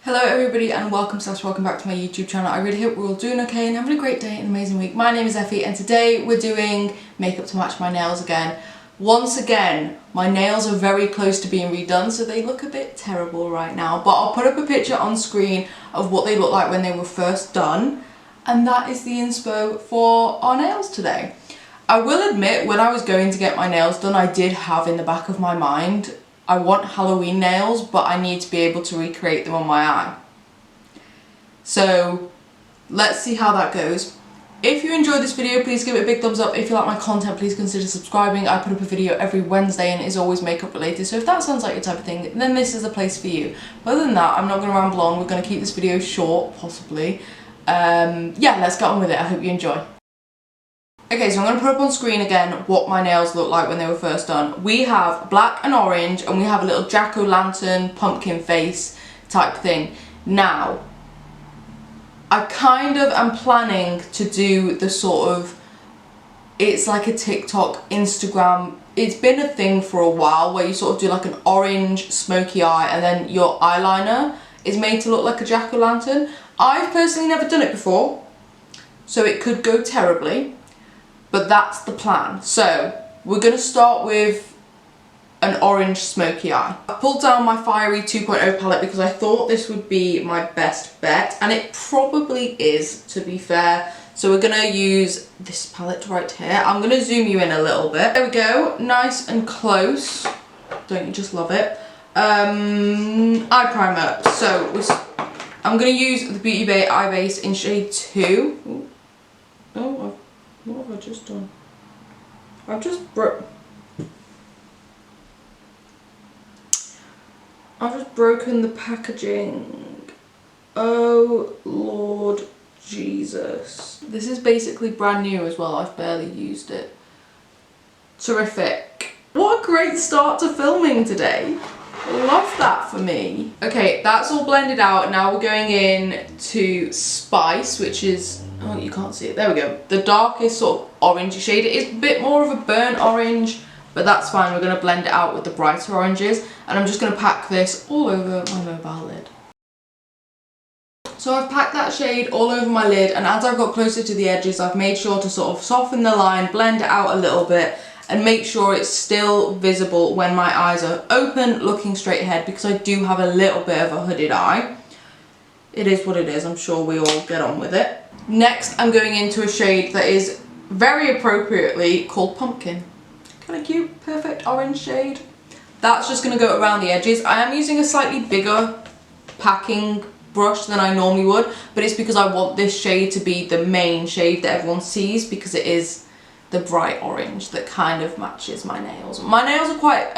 Hello everybody and welcome back to my YouTube channel. I really hope we're all doing okay and having a great day and amazing week. My name is Effie and today we're doing makeup to match my nails again. Once again, my nails are very close to being redone, so they look a bit terrible right now, but I'll put up a picture on screen of what they look like when they were first done, and that is the inspo for our nails today. I will admit, when I was going to get my nails done, I did have in the back of my mind, I want Halloween nails, but I need to be able to recreate them on my eye. So let's see how that goes. If you enjoyed this video, please give it a big thumbs up. If you like my content, please consider subscribing. I put up a video every Wednesday and it is always makeup related, so if that sounds like your type of thing, then this is the place for you. But other than that, I'm not going to ramble on. We're going to keep this video short, possibly. Yeah, let's get on with it. I hope you enjoy. Okay, so I'm going to put up on screen again what my nails look like when they were first done. We have black and orange, and we have a little jack-o'-lantern pumpkin face type thing. Now, I kind of am planning to do the sort of, it's like a TikTok, Instagram, it's been a thing for a while where you sort of do like an orange smoky eye and then your eyeliner is made to look like a jack-o'-lantern. I've personally never done it before, so it could go terribly. But that's the plan. So we're going to start with an orange smoky eye. I pulled down my Fiery 2.0 palette because I thought this would be my best bet, and it probably is, to be fair. So we're going to use this palette right here. I'm going to zoom you in a little bit. There we go, nice and close. Don't you just love it? Eye primer. So I'm going to use the Beauty Bay Eye Base in shade 2. What have I just done? I've just broken the packaging. Oh Lord Jesus. This is basically brand new as well. I've barely used it. Terrific. What a great start to filming today. Love that for me. Okay, that's all blended out. Now we're going in to Spice, which is, oh, you can't see it. There we go. The darkest sort of orangey shade. It is a bit more of a burnt orange, but that's fine. We're going to blend it out with the brighter oranges. And I'm just going to pack this all over my mobile lid. So I've packed that shade all over my lid, and as I've got closer to the edges, I've made sure to sort of soften the line, blend it out a little bit, and make sure it's still visible when my eyes are open, looking straight ahead, because I do have a little bit of a hooded eye. It is what it is. I'm sure we all get on with it. Next, I'm going into a shade that is very appropriately called Pumpkin. Kind of cute, perfect orange shade. That's just going to go around the edges. I am using a slightly bigger packing brush than I normally would, but it's because I want this shade to be the main shade that everyone sees, because it is the bright orange that kind of matches my nails. My nails are quite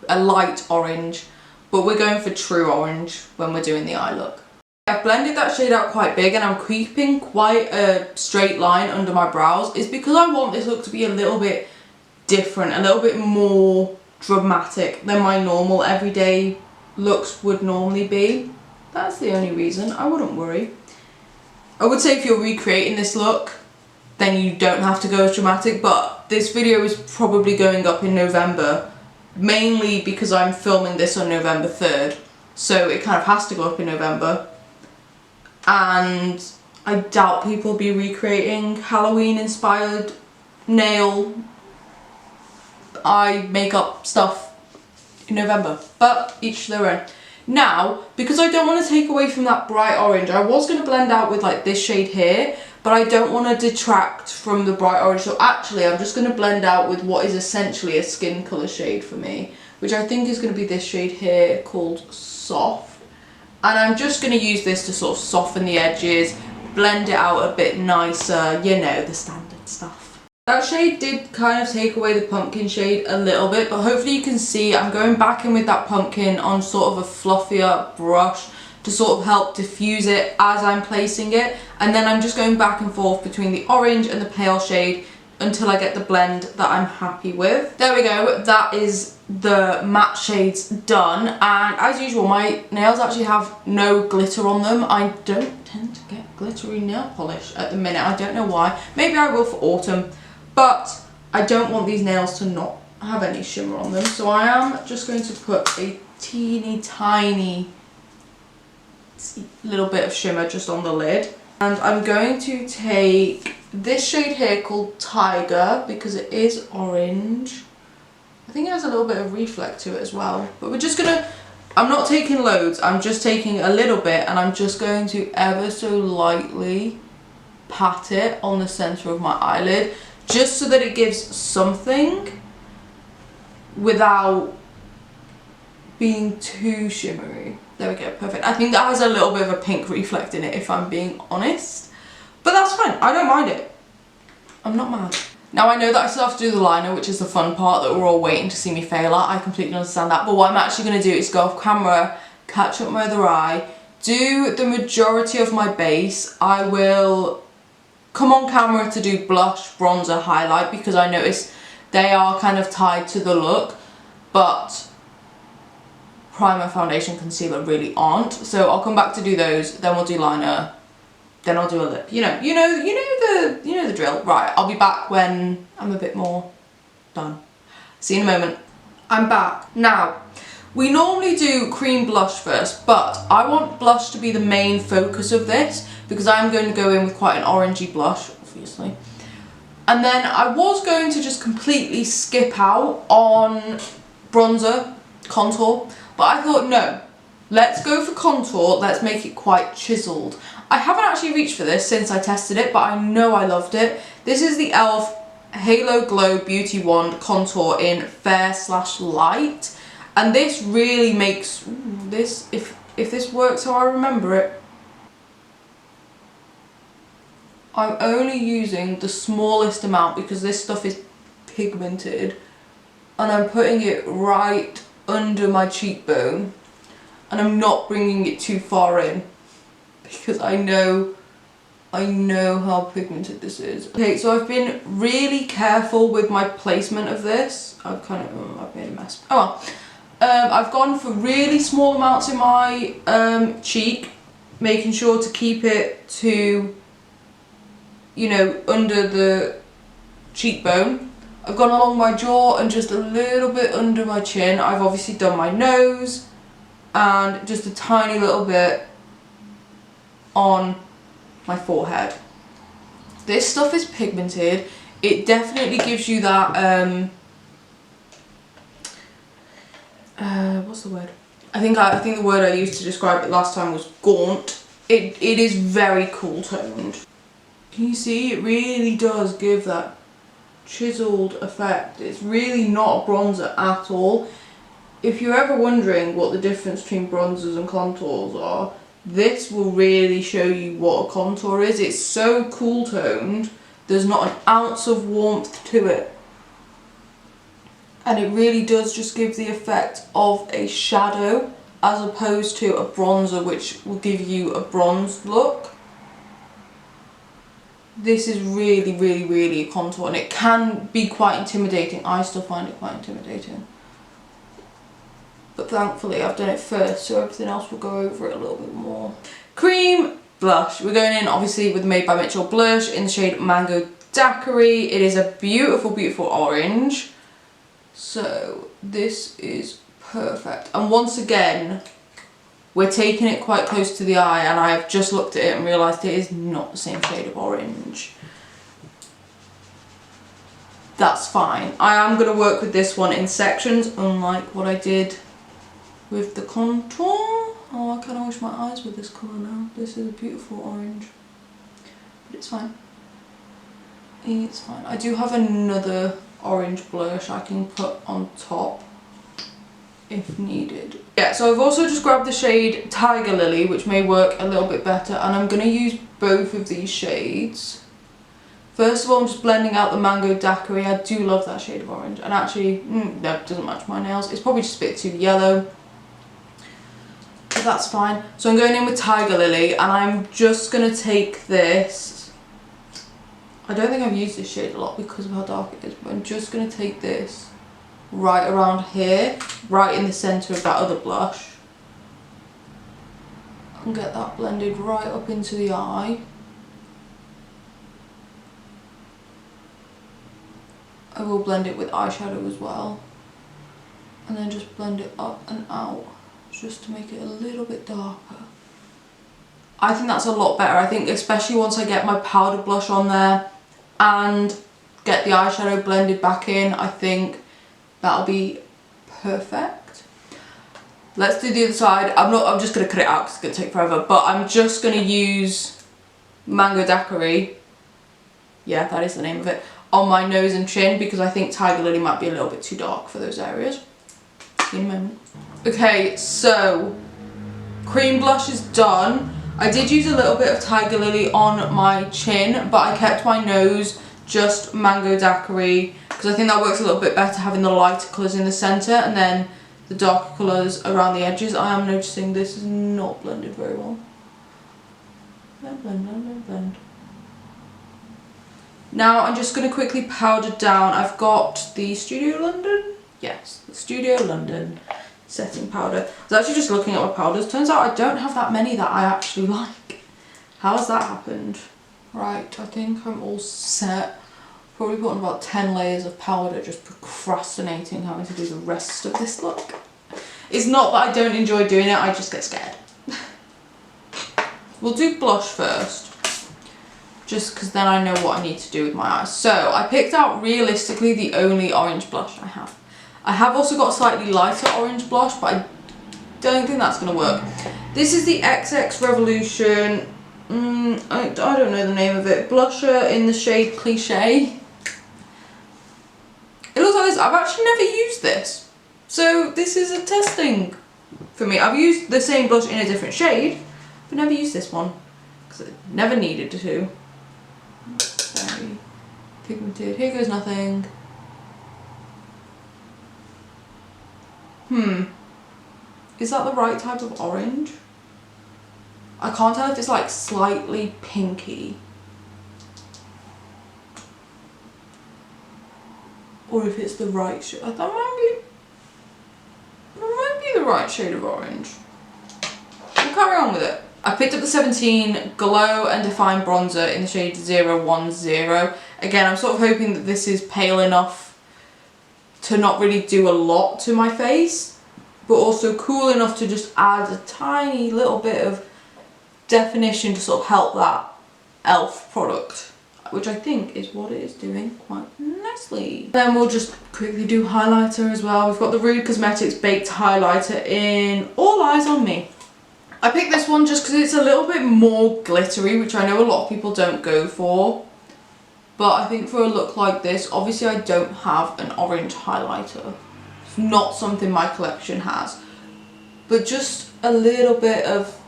a light orange, but we're going for true orange when we're doing the eye look. I've blended that shade out quite big, and I'm keeping quite a straight line under my brows. It's because I want this look to be a little bit different, a little bit more dramatic than my normal everyday looks would normally be. That's the only reason. I wouldn't worry. I would say if you're recreating this look, then you don't have to go as dramatic, but this video is probably going up in November, mainly because I'm filming this on November 3rd, so it kind of has to go up in November. And I doubt people will be recreating Halloween inspired nail eye makeup stuff in November, but each their own. Now, because I don't want to take away from that bright orange, I was going to blend out with like this shade here, but I don't want to detract from the bright orange, so actually I'm just going to blend out with what is essentially a skin colour shade for me, which I think is going to be this shade here called Soft. And I'm just going to use this to sort of soften the edges, blend it out a bit nicer, you know, the standard stuff. That shade did kind of take away the pumpkin shade a little bit, but hopefully you can see I'm going back in with that pumpkin on sort of a fluffier brush to sort of help diffuse it as I'm placing it, and then I'm just going back and forth between the orange and the pale shade until I get the blend that I'm happy with. There we go, that is the matte shades done, and as usual my nails actually have no glitter on them. I don't tend to get glittery nail polish at the minute, I don't know why. Maybe I will for autumn, but I don't want these nails to not have any shimmer on them, so I am just going to put a teeny tiny little bit of shimmer just on the lid. And I'm going to take this shade here called Tiger because it is orange. I think it has a little bit of reflect to it as well. But we're just gonna, I'm not taking loads, I'm just taking a little bit, and I'm just going to ever so lightly pat it on the center of my eyelid, just so that it gives something without being too shimmery. There we go, perfect. I think that has a little bit of a pink reflect in it, if I'm being honest. But that's fine, I don't mind it. I'm not mad. Now I know that I still have to do the liner, which is the fun part that we're all waiting to see me fail at. I completely understand that. But what I'm actually going to do is go off camera, catch up my other eye, do the majority of my base. I will come on camera to do blush, bronzer, highlight, because I notice they are kind of tied to the look. But primer, foundation, concealer really aren't. So I'll come back to do those, then we'll do liner, then I'll do a lip. You know the drill. Right, I'll be back when I'm a bit more done. See you in a moment. I'm back. Now, we normally do cream blush first, but I want blush to be the main focus of this because I'm going to go in with quite an orangey blush, obviously. And then I was going to just completely skip out on bronzer, contour, but I thought no, let's go for contour, let's make it quite chiseled. I haven't actually reached for this since I tested it, but I know I loved it. This is the e.l.f. Halo Glow Beauty Wand Contour in Fair/Light. And this really makes this, if this works how I remember it. I'm only using the smallest amount because this stuff is pigmented. And I'm putting it right under my cheekbone. And I'm not bringing it too far in, because I know how pigmented this is. Okay, so I've been really careful with my placement of this. I've made a mess. Oh well. I've gone for really small amounts in my cheek, making sure to keep it to, you know, under the cheekbone. I've gone along my jaw and just a little bit under my chin. I've obviously done my nose and just a tiny little bit on my forehead. This stuff is pigmented. It definitely gives you that what's the word? I think the word I used to describe it last time was gaunt. It is very cool toned. Can you see? It really does give that chiseled effect. It's really not a bronzer at all. If you're ever wondering what the difference between bronzers and contours are, this will really show you what a contour is. It's so cool toned, there's not an ounce of warmth to it. And it really does just give the effect of a shadow as opposed to a bronzer, which will give you a bronzed look. This is really, really, really a contour, and it can be quite intimidating. I still find it quite intimidating. But thankfully I've done it first, so everything else will go over it a little bit more. Cream blush. We're going in obviously with the Made by Mitchell blush in the shade Mango Daiquiri. It is a beautiful, beautiful orange. So this is perfect. And once again, we're taking it quite close to the eye, and I have just looked at it and realised it is not the same shade of orange. That's fine. I am going to work with this one in sections, unlike what I did with the contour. Oh, I kind of wish my eyes were this colour now. This is a beautiful orange. But it's fine. It's fine. I do have another orange blush I can put on top if needed. Yeah, so I've also just grabbed the shade Tiger Lily, which may work a little bit better, and I'm going to use both of these shades. First of all, I'm just blending out the Mango Daiquiri. I do love that shade of orange, and actually, no, it doesn't match my nails. It's probably just a bit too yellow, but that's fine. So I'm going in with Tiger Lily, and I'm just going to take this. I don't think I've used this shade a lot because of how dark it is, but I'm just going to take this right around here, right in the centre of that other blush, and get that blended right up into the eye. I will blend it with eyeshadow as well, and then just blend it up and out just to make it a little bit darker. I think that's a lot better. I think especially once I get my powder blush on there and get the eyeshadow blended back in, I think that'll be perfect. Let's do the other side. I'm just going to cut it out because it's going to take forever, but I'm just going to use Mango Daiquiri, yeah, that is the name of it, on my nose and chin because I think Tiger Lily might be a little bit too dark for those areas. See you in a moment. Okay, so cream blush is done. I did use a little bit of Tiger Lily on my chin, but I kept my nose just Mango Daiquiri because I think that works a little bit better, having the lighter colours in the centre and then the darker colours around the edges. I am noticing this is not blended very well. Blend, blend, blend, blend, blend. Now I'm just going to quickly powder down. I've got the Studio London. Yes, the Studio London setting powder. I was actually just looking at my powders. Turns out I don't have that many that I actually like. How has that happened? Right, I think I'm all set. Probably put on about 10 layers of powder, just procrastinating having to do the rest of this look. It's not that I don't enjoy doing it, I just get scared. We'll do blush first, just because then I know what I need to do with my eyes. So I picked out realistically the only orange blush I have. I have also got a slightly lighter orange blush, but I don't think that's going to work. This is the XXRevolution, I don't know the name of it, blusher in the shade Cliché. It looks like this. I've actually never used this, so this is a testing for me. I've used the same blush in a different shade, but never used this one because I never needed to. Very pigmented. Here goes nothing. Is that the right type of orange? I can't tell if it's like slightly pinky or if it's the right shade. That might be the right shade of orange. We'll carry on with it. I picked up the 17 Glow and Define Bronzer in the shade 010. Again, I'm sort of hoping that this is pale enough to not really do a lot to my face, but also cool enough to just add a tiny little bit of definition to sort of help that e.l.f. product, which I think is what it is doing quite nicely. Then we'll just quickly do highlighter as well. We've got the Rude Cosmetics Baked Highlighter in All Eyes on Me. I picked this one just because it's a little bit more glittery, which I know a lot of people don't go for. But I think for a look like this, obviously I don't have an orange highlighter. It's not something my collection has. But just a little bit of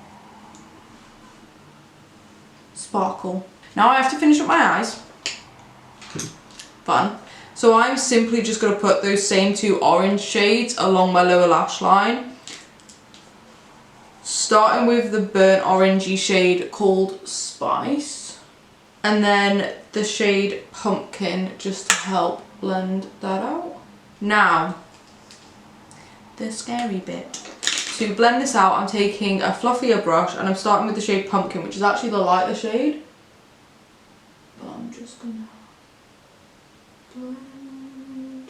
sparkle. Now I have to finish up my eyes. Fun. So I'm simply just going to put those same two orange shades along my lower lash line. Starting with the burnt orangey shade called Spice. And then the shade Pumpkin, just to help blend that out. Now, the scary bit. To blend this out, I'm taking a fluffier brush and I'm starting with the shade Pumpkin, which is actually the lighter shade. But I'm just gonna blend.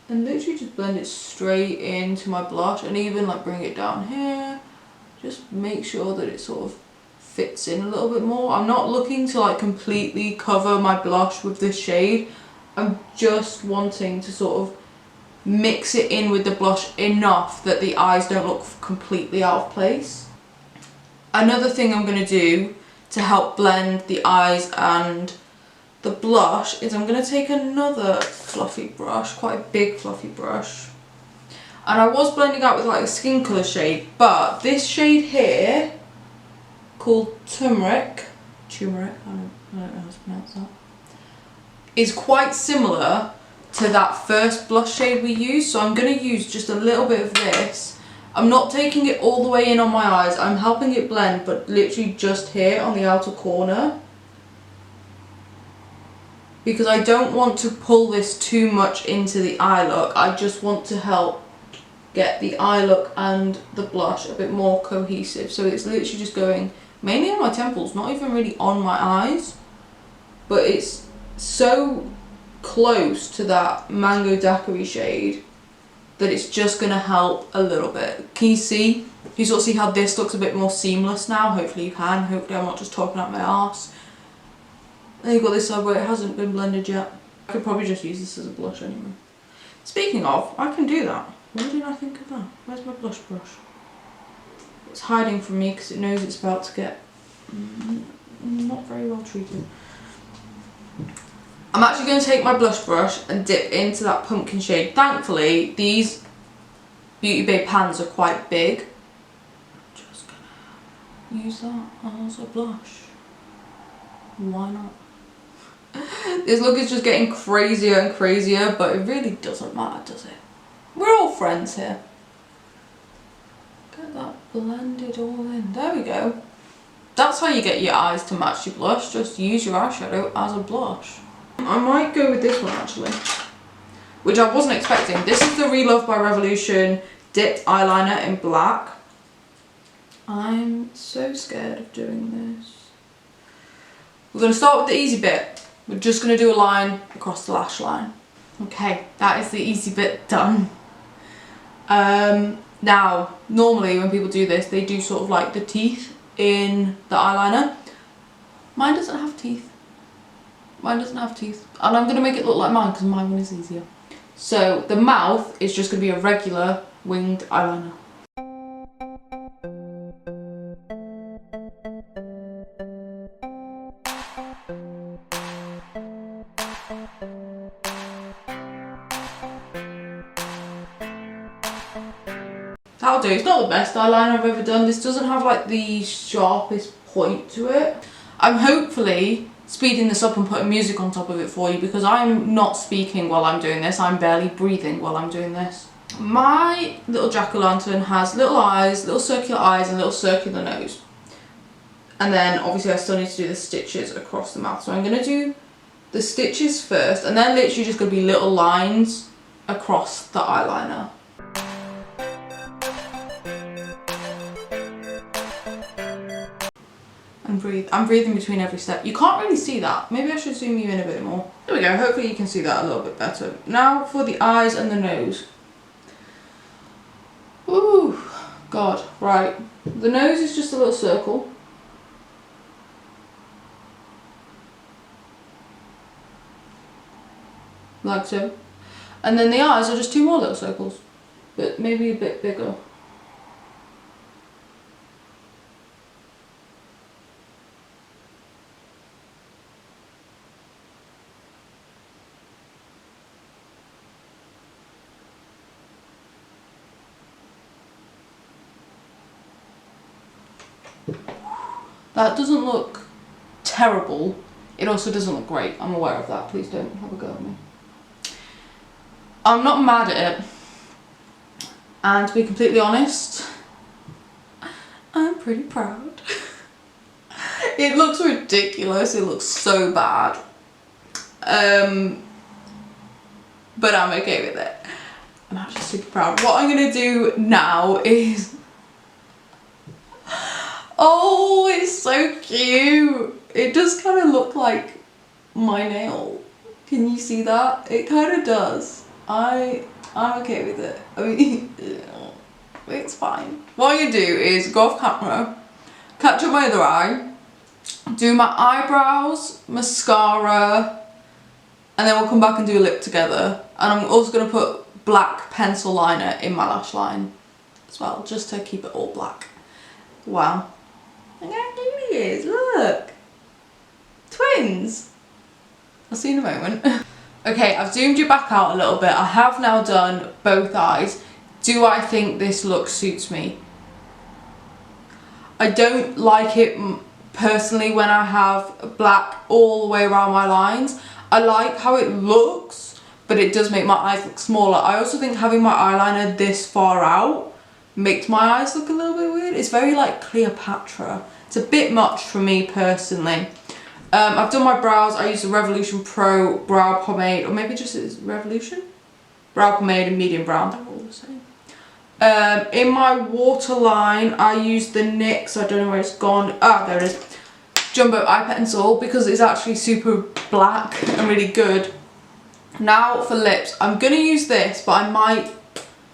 And literally just blend it straight into my blush and even like bring it down here. Just make sure that it sort of fits in a little bit more. I'm not looking to like completely cover my blush with this shade. I'm just wanting to sort of mix it in with the blush enough that the eyes don't look completely out of place. Another thing I'm going to do to help blend the eyes and the blush is I'm going to take another fluffy brush, quite a big fluffy brush. And I was blending out with like a skin colour shade, but this shade here called Turmeric, I don't know how to pronounce that, is quite similar to that first blush shade we used. So I'm going to use just a little bit of this. I'm not taking it all the way in on my eyes, I'm helping it blend, but literally just here on the outer corner. Because I don't want to pull this too much into the eye look, I just want to help get the eye look and the blush a bit more cohesive. So it's literally just going mainly on my temples, not even really on my eyes, but it's so close to that Mango Daiquiri shade that it's just going to help a little bit. Can you see You sort of see how this looks a bit more seamless now. Hopefully you can. Hopefully I'm not just talking out my arse. Then you've got this side where it hasn't been blended yet. I could probably just use this as a blush anyway. Speaking of, I can do that. Why didn't I think of that? Where's my blush brush? It's hiding from me because it knows it's about to get not very well treated. I'm actually going to take my blush brush and dip into that pumpkin shade. Thankfully, these Beauty Bay pans are quite big. I'm just going to use that as a blush. Why not? This look is just getting crazier and crazier, but it really doesn't matter, does it? We're all friends here. Get that blended all in. There we go. That's how you get your eyes to match your blush. Just use your eyeshadow as a blush. I might go with this one actually, which I wasn't expecting. This is the Relove by Revolution dipped eyeliner in black. I'm so scared of doing this. We're going to start with the easy bit. We're just going to do a line across the lash line. Okay, that is the easy bit done. Now, normally when people do this, they do sort of like the teeth in the eyeliner. Mine doesn't have teeth. Mine doesn't have teeth. And I'm going to make it look like mine because my one is easier. So the mouth is just going to be a regular winged eyeliner. That'll do. It's not the best eyeliner I've ever done. This doesn't have like the sharpest point to it. I'm hopefully speeding this up and putting music on top of it for you because I'm not speaking while I'm doing this. I'm barely breathing while I'm doing this. My little jack-o'-lantern has little eyes, little circular eyes and little circular nose. And then obviously I still need to do the stitches across the mouth. So I'm going to do the stitches first and then literally just going to be little lines across the eyeliner. And breathe. I'm breathing between every step. You can't really see that. Maybe I should zoom you in a bit more. There we go. Hopefully you can see that a little bit better. Now for the eyes and the nose. Ooh, God. Right. The nose is just a little circle. Like so. And then the eyes are just two more little circles. But maybe a bit bigger. That doesn't look terrible. It also doesn't look great. I'm aware of that. Please don't have a go at me. I'm not mad at it. And to be completely honest, I'm pretty proud. It looks ridiculous. It looks so bad. But I'm okay with it. I'm actually super proud. What I'm going to do now is... Oh, it's so cute. It does kind of look like my nail. Can you see that? It kind of does. I'm okay with it. I mean, it's fine. What I'm going to do is go off camera, catch up my other eye, do my eyebrows, mascara, and then we'll come back and do a lip together. And I'm also going to put black pencil liner in my lash line as well, just to keep it all black. Wow. Look how cute he is, look! Twins! I'll see you in a moment. Okay, I've zoomed you back out a little bit. I have now done both eyes. Do I think this look suits me? I don't like it personally when I have black all the way around my lines. I like how it looks, but it does make my eyes look smaller. I also think having my eyeliner this far out makes my eyes look a little bit weird. It's very like Cleopatra. It's a bit much for me personally. I've done my brows. I use the Revolution Pro brow pomade, or maybe just is Revolution? Brow pomade in medium brown, they're all the same. In my waterline, I use the NYX, I don't know where it's gone. Ah, there it is. Jumbo eye pencil, because it's actually super black and really good. Now for lips, I'm gonna use this, but I might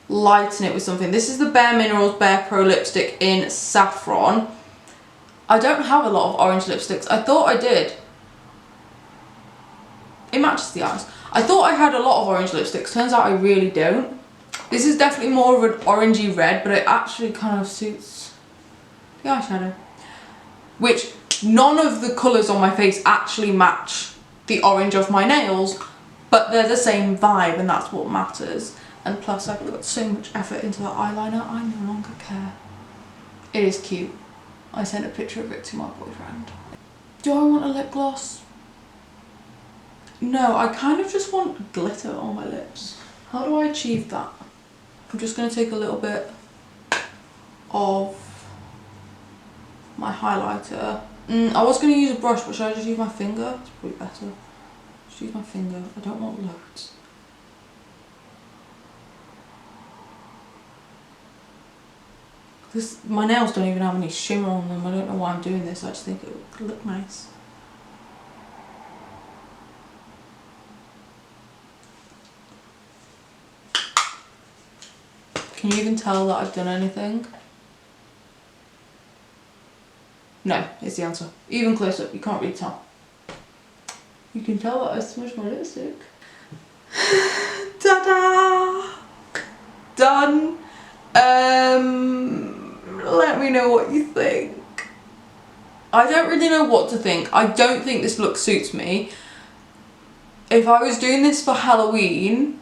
lighten it with something. This is the Bare Minerals Bare Pro lipstick in Saffron. I don't have a lot of orange lipsticks. I thought I did. It matches the eyes. I thought I had a lot of orange lipsticks. Turns out I really don't. This is definitely more of an orangey red, but it actually kind of suits the eyeshadow. Which none of the colours on my face actually match the orange of my nails, but they're the same vibe and that's what matters. And plus I've put so much effort into that eyeliner, I no longer care. It is cute. I sent a picture of it to my boyfriend. Do I want a lip gloss? No, I kind of just want glitter on my lips. How do I achieve that? I'm just going to take a little bit of my highlighter. I was going to use a brush, but should I just use my finger? It's probably better. Just use my finger. I don't want loads. Because my nails don't even have any shimmer on them. I don't know why I'm doing this. I just think it would look nice. Can you even tell that I've done anything? No, is the answer. Even close up, you can't really tell. You can tell that I smudged my lipstick. Ta-da! Done. Let me know what you think. I don't really know what to think. I don't think this look suits me. If I was doing this for Halloween,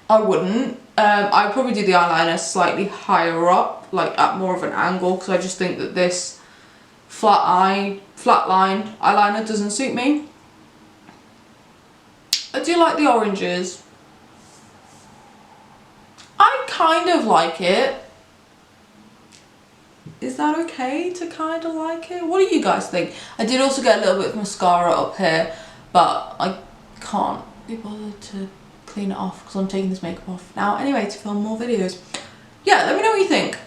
I wouldn't. I'd probably do the eyeliner slightly higher up, like at more of an angle, because I just think that this flat line eyeliner doesn't suit me. I do like the oranges. I kind of like it. Is that okay to kind of like it? What do you guys think? I did also get a little bit of mascara up here, but I can't be bothered to clean it off because I'm taking this makeup off now anyway to film more videos. Yeah, let me know what you think.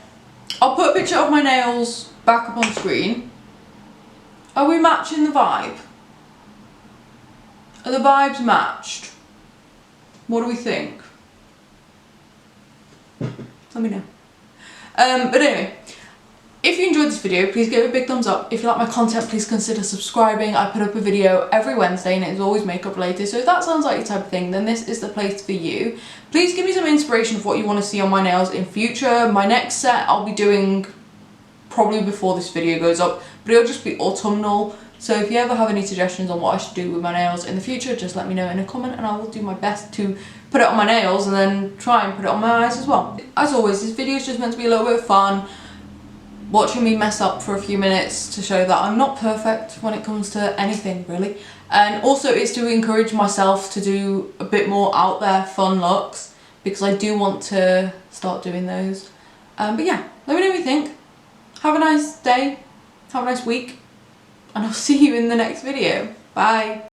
I'll put a picture of my nails back up on screen. Are we matching the vibe? Are the vibes matched? What do we think? Let me know. But anyway, if you enjoyed this video, please give it a big thumbs up. If you like my content, please consider subscribing. I put up a video every Wednesday and it's always makeup related, so if that sounds like your type of thing, then this is the place for you. Please give me some inspiration of what you want to see on my nails in future. My next set I'll be doing probably before this video goes up, but it'll just be autumnal. So if you ever have any suggestions on what I should do with my nails in the future, just let me know in a comment and I will do my best to put it on my nails and then try and put it on my eyes as well. As always, this video is just meant to be a little bit of fun, watching me mess up for a few minutes to show that I'm not perfect when it comes to anything really. And also it's to encourage myself to do a bit more out there fun looks, because I do want to start doing those. But yeah, let me know what you think. Have a nice day, have a nice week, and I'll see you in the next video. Bye.